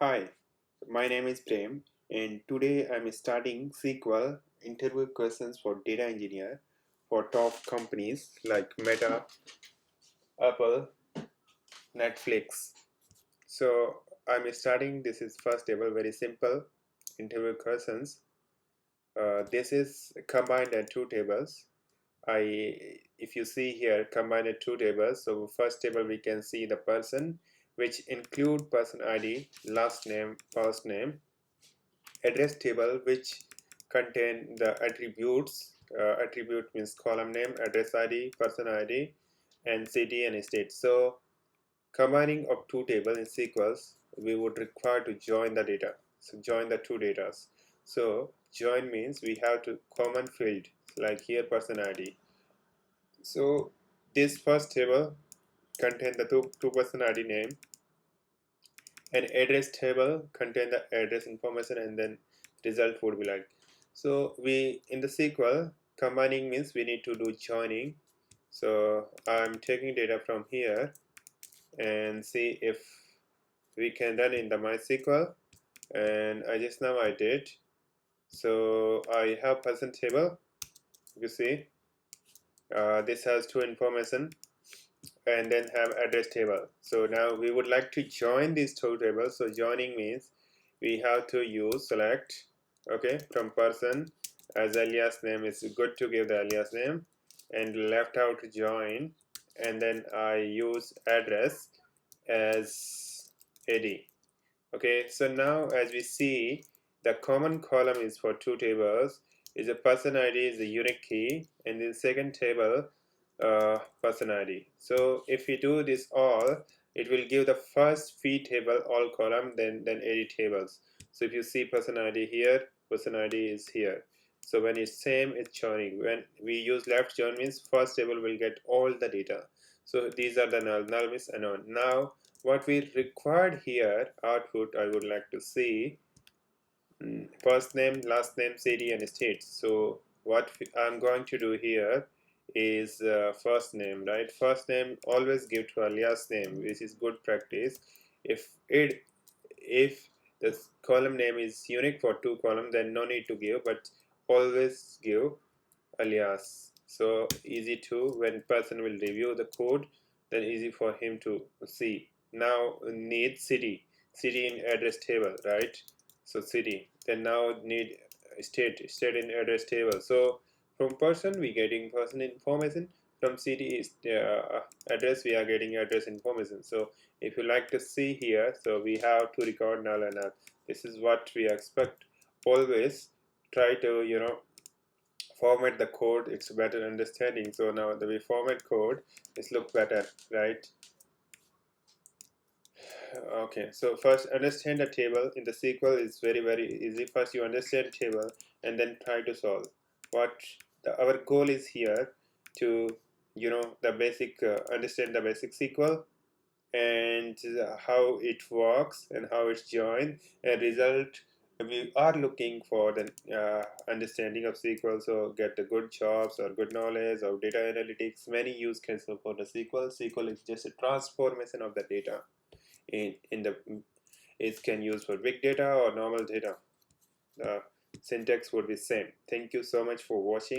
Hi, my name is Prem, and today I'm starting SQL interview questions for data engineer for top companies like Meta, Apple, Netflix. So I'm starting. This is first table, very simple interview questions. This is combined at two tables. If you see here, combined at two tables. So first table we can see the person, which include person ID, last name, first name, address table which contain the attributes. Attribute means column name, address ID, person ID, and city and state. So combining of two tables in sequence, we would require to join the data. So join the two data. So join means we have to common field like here person ID. So this first table contain the two person ID name, and address table contain the address information, and then result would be like. So we in the SQL combining means we need to do joining. So I'm taking data from here and see if we can run in the MySQL, and I did. So I have person table. You see, this has two information, and then have address table. So now we would like to join these two tables. So joining means we have to use select, okay, from person as alias name. It's good to give the alias name, and left out join, and then I use address as ad. Okay, so now as we see, the common column is for two tables. Is a person ID is a unique key, and in second table person ID. So if we do this all, it will give the first fee table all column, then edit tables. So if you see person ID here, person ID is here. So when it's same, it's joining. When we use left join means first table will get all the data. So these are the null means unknown. Now what we required here output, I would like to see first name, last name, city, and state. So what I'm going to do here is first name, right? First name always give to alias name, which is good practice. If the column name is unique for two column, then no need to give, but always give alias. So easy to, when person will review the code, then easy for him to see. Now need city in address table, right? So city, then now need state in address table. So from person we getting person information, from city is address we are getting address information. So if you like to see here, so we have to record null and null. This is what we expect. Always try to format the code, it's better understanding. So now the way format code is look better, right? Okay, so first understand the table in the SQL is very easy. First you understand table and then try to solve. What our goal is here to the basic understand the basic SQL and how it works and how it's joined, and result we are looking for the understanding of SQL. So get the good jobs or good knowledge of data analytics. Many use cases for the SQL. SQL is just a transformation of the data in the it can use for big data or normal data. The syntax would be same. Thank you so much for watching.